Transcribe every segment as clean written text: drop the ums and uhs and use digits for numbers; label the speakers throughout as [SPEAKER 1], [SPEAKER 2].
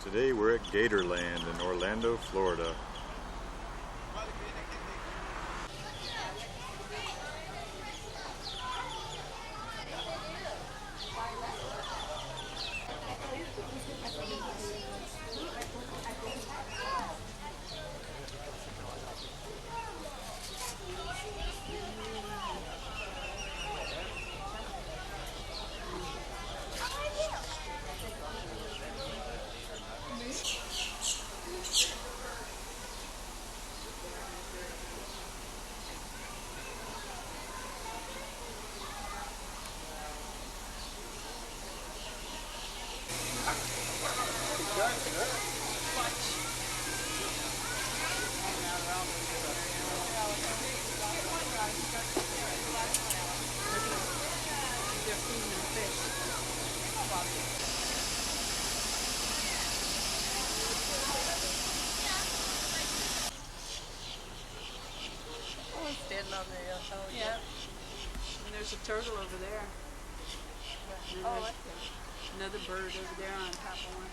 [SPEAKER 1] Today we're at Gatorland in Orlando, Florida.
[SPEAKER 2] Yeah. And there's a turtle over there. Oh, another bird over there on top of one.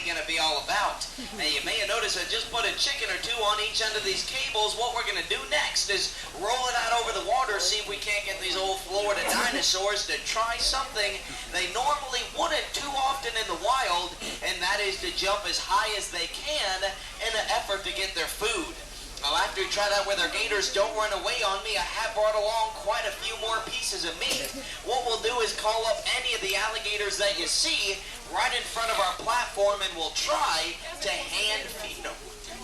[SPEAKER 3] Going to be all about. Now you may have noticed I just put a chicken or two on each end of these cables. What we're going to do next is roll it out over the water, see if we can't get these old Florida dinosaurs to try something they normally wouldn't too often in the wild, and that is to jump as high as they can in an effort to get their food. Well, after we try that with our gators don't run away on me, I have brought along quite a few more pieces of meat. What we'll do is call up any of the alligators that you see right in front of our platform, and we'll try to hand feed them.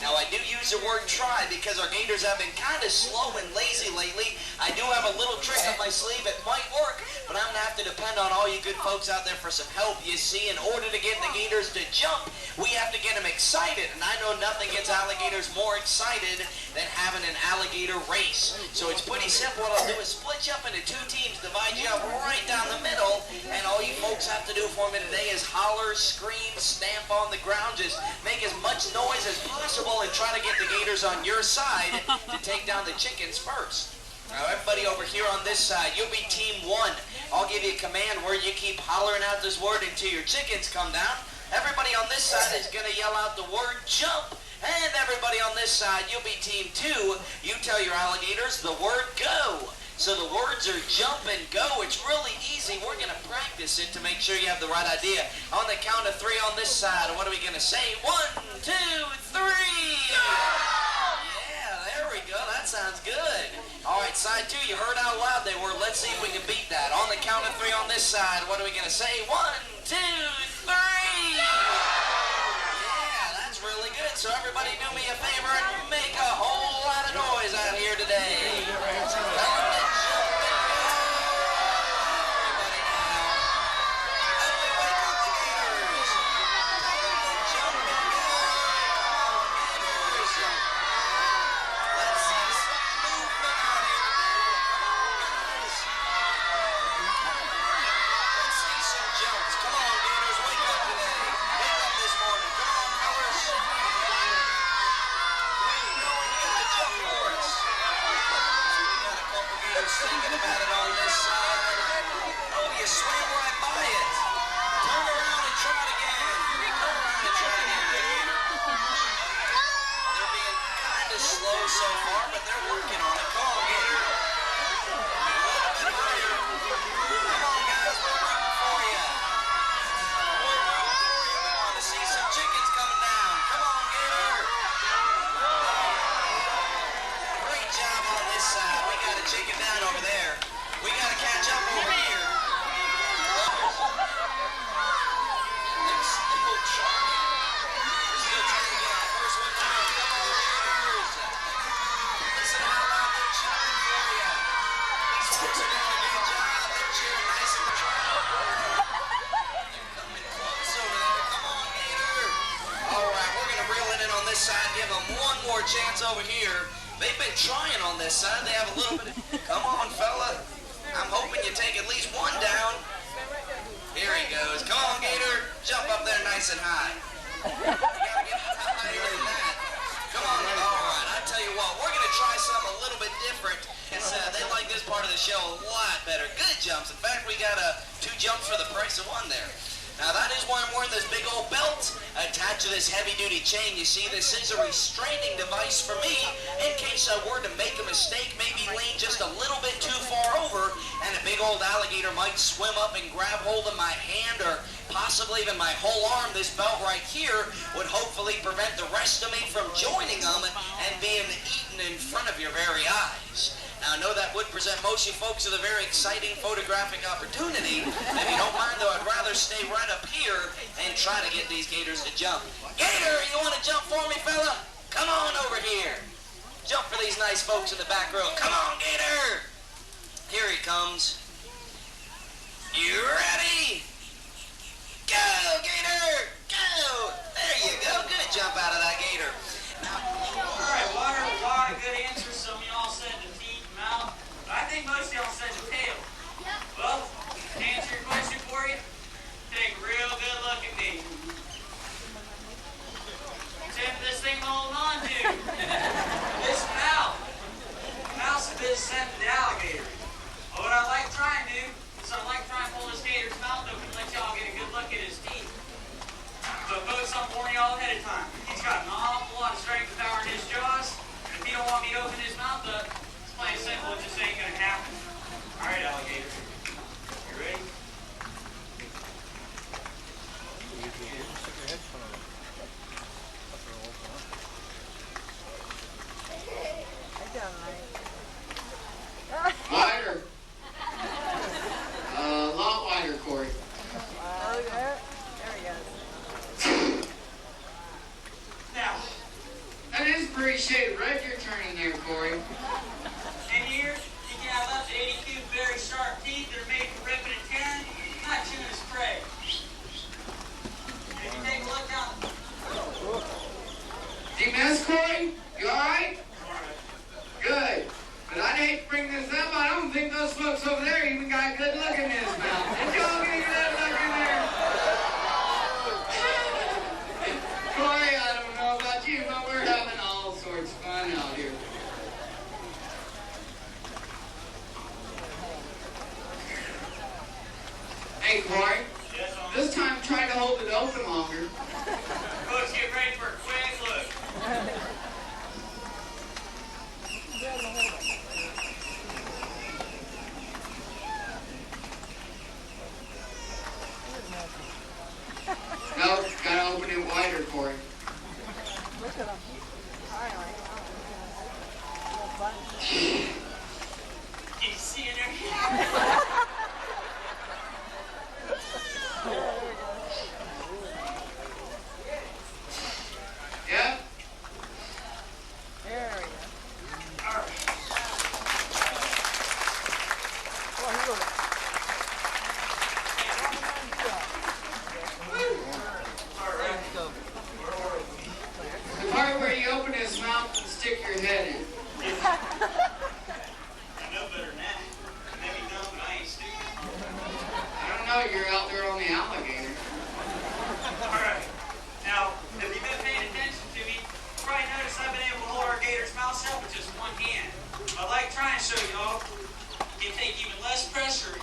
[SPEAKER 3] Now, I do use the word try because our gators have been kind of slow and lazy lately. I do have a little trick up my sleeve. It might work, but I'm going to have to depend on all you good folks out there for some help. You see, in order to get the gators to jump, we have to get them excited. And I know nothing gets alligators more excited than having an alligator race. So it's pretty simple. What I'll do is split you up into two teams, divide you up right down the middle, and all you folks have to do for me today is holler, scream, stamp on the ground, just make as much noise as possible and try to get the gators on your side to take down the chickens first. Now, everybody over here on this side, you'll be team one. I'll give you a command where you keep hollering out this word until your chickens come down. Everybody on this side is going to yell out the word jump. And everybody on this side, you'll be team two. You tell your alligators the word go. So the words are jump and go. It's really easy. We're going to practice it to make sure you have the right idea. On the count of three on this side, what are we going to say? 1, 2, 3. Yeah, there we go. That sounds good. All right, side two, you heard how loud they were. Let's see if we can beat that. On the count of three on this side, what are we going to say? 1, 2, 3. Yeah, that's really good. So everybody do me a favor and make a whole lot of noise out here today. a chance over here. They've been trying on this side. They have a little bit. Come on, fella. I'm hoping you take at least one down. Here he goes. Come on, Gator. Jump up there nice and high. You gotta get higher than that. Come on. All right. I tell you what, we're gonna try something a little bit different. They like this part of the show a lot better. Good jumps. In fact, we got 2 jumps for the price of 1 there. Now that is why I'm wearing this big old belt attached to this heavy-duty chain. You see, this is a restraining device for me in case I were to make a mistake, maybe lean just a little bit too far over, and a big old alligator might swim up and grab hold of my hand or possibly even my whole arm. This belt right here would hopefully prevent the rest of me from joining them and being eaten in front of your very eyes. Now, I know that would present most of you folks with a very exciting photographic opportunity. If you don't mind, though, I'd rather stay right up here and try to get these gators to jump. Gator, you want to jump for me, fella? Come on over here. Jump for these nice folks in the back row. Come on, Gator. Here he comes. You ready? Go, Gator. Go. There you go. Good jump out of that gator. Now,
[SPEAKER 4] all right, water, good answer. Some of y'all said the teeth, mouth. But I think most of y'all said the tail. Well, to answer your question for you, take a real good look at me. Except this thing I'm holding on to. This mouth. Mouth's a bit sensitive to alligator. But what I like trying to do is I like trying to pull this gator's mouth open and let y'all get a good look at his teeth. So folks, I'm warning y'all ahead of time. He's got an awful lot of strength and power in his jaws. And if you don't want me to open his mouth up, it's plain simple, it just ain't gonna happen. All right, alligator. You ready?
[SPEAKER 5] Wider. A lot wider, Corey.
[SPEAKER 2] Oh, there we go.
[SPEAKER 4] Now,
[SPEAKER 5] That is pretty shade red you're turning there, Corey.
[SPEAKER 4] in here, you can have up to 82 very sharp teeth that are made for ripping and tearing, not chewing as prey. And if you take a look down,
[SPEAKER 5] Do you miss, Corey? You alright? Good. But I'd hate to bring this up. I don't think those folks over there even got a good look in his mouth. Did y'all get a good look in there? Corey, I don't know about you, but we're having all sorts of fun out here. Hey, Corey.
[SPEAKER 4] yes,
[SPEAKER 5] This time try to hold it open longer.
[SPEAKER 4] folks, get ready for a quick look.
[SPEAKER 5] Nope, gotta open it wider, Corey.
[SPEAKER 2] Look at them.
[SPEAKER 4] Can you see in there?
[SPEAKER 5] Yep.
[SPEAKER 2] There we go.
[SPEAKER 4] All right.
[SPEAKER 2] Oh, here we go.
[SPEAKER 4] All right.
[SPEAKER 5] The part where you open his mouth and stick your head in.
[SPEAKER 4] I know better than that. Maybe dumb, but I ain't stupid.
[SPEAKER 5] I don't know, you're out there on the alligator.
[SPEAKER 4] All right. Now, if you've been paying attention to me, you probably noticed I've been able to hold our gator's mouth shut with just one hand. I like trying to show y'all you can take even less pressure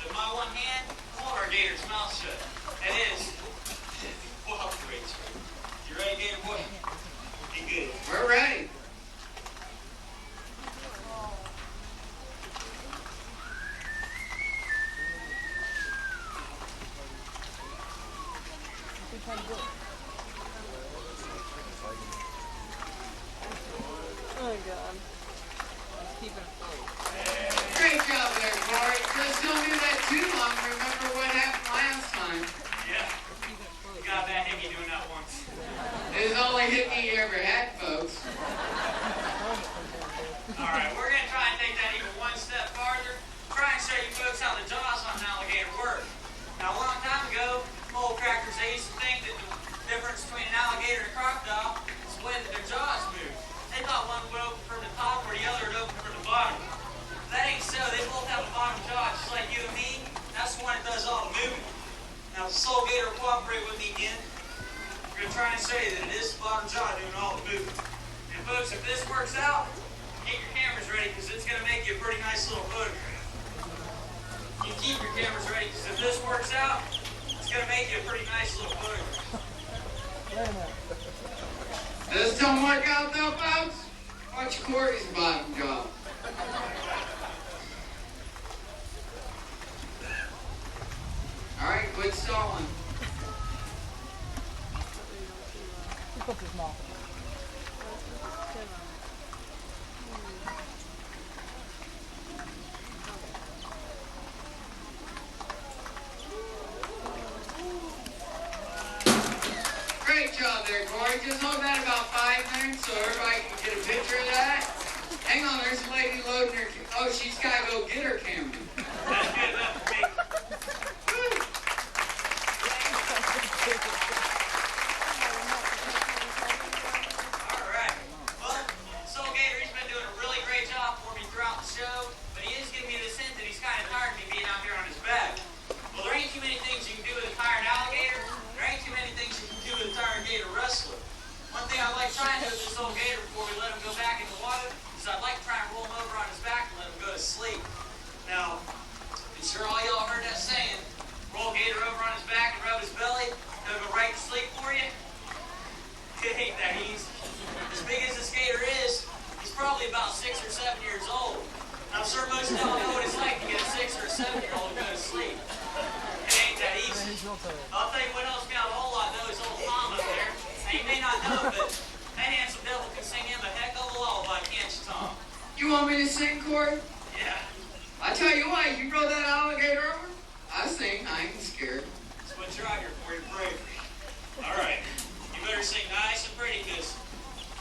[SPEAKER 4] than my one hand to hold our gator's mouth shut. That is, cooperate. You ready, Gator boy? Be good.
[SPEAKER 5] We're ready.
[SPEAKER 2] Oh, God. Let's keep it afloat.
[SPEAKER 5] Great job there, Corey. Just don't do that too long. Remember what happened last time.
[SPEAKER 4] Yeah. You got that hickey doing that once.
[SPEAKER 5] It's the only hickey you ever had, folks.
[SPEAKER 4] All right, we're going to try and take that even one step farther. Try and show you folks how the jaws on an alligator work. Now, a long time ago, old crackers, they used to think that the difference between an alligator and a crocodile is the way that their jaws move. Soul Gator will cooperate with me again. We're going to try and say that it is the bottom jaw doing all the movement. And folks, if this works out, get your cameras ready because it's going to make you a pretty nice little photograph. You keep your cameras ready because if this works out, it's going to make you a pretty nice little photograph.
[SPEAKER 5] This don't work out though, folks. Watch Corey's bottom jaw. All right, quit stalling. Great job there, Corey. Just hold that about 5 minutes so everybody can get a picture of that. Hang on, there's a lady loading her. Oh, she's got to go get her camera.
[SPEAKER 4] That's good enough for me. All right. Well, Soul Gator, he's been doing a really great job for me throughout the show, but he is giving me this hint that he's kind of tired of me being out here on his back. Well, there ain't too many things you can do with a tired alligator. There ain't too many things you can do with a tired gator wrestler. One thing I like trying to do with this old gator before we let him go back in the water is I'd like to try and roll him over on his back and let him go to sleep. Now, I'm sure all y'all heard that saying, roll gator over on his back and rub his belly, he'll go right to sleep for you. It ain't that easy. As big as this gator is, he's probably about 6 or 7 years old. And I'm sure most of y'all know what it's like to get a 6 or a 7-year-old to go to sleep. It ain't that easy. I'll tell you what else got a whole lot though is old Tom up there. Now you may not know, but that handsome devil can sing him a heck of a lullaby, can't you, Tom?
[SPEAKER 5] You want me to sing, Corey?
[SPEAKER 4] Yeah.
[SPEAKER 5] I tell you what, you roll that alligator over, I sing. I ain't scared.
[SPEAKER 4] That's what you're out here for, your bravery. All right. You better sing nice and pretty, because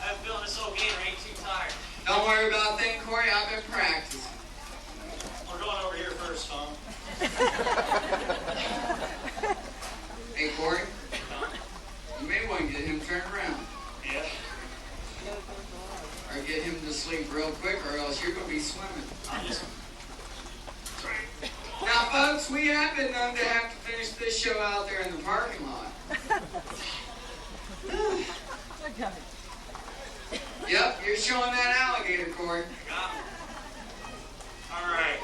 [SPEAKER 4] I have a feeling this old gator ain't too tired.
[SPEAKER 5] Don't worry about that, Corey. I've been practicing.
[SPEAKER 4] We're going over here first, Tom.
[SPEAKER 5] Hey, Corey, you may want to get him turned around.
[SPEAKER 4] Yeah.
[SPEAKER 5] Or get him to sleep real quick, or else you're going to be swimming.
[SPEAKER 4] I'm just...
[SPEAKER 5] Now, folks, we have been known to have to finish this show out there in the parking lot. Yep, you're showing that alligator, Corey.
[SPEAKER 4] Got him. All right.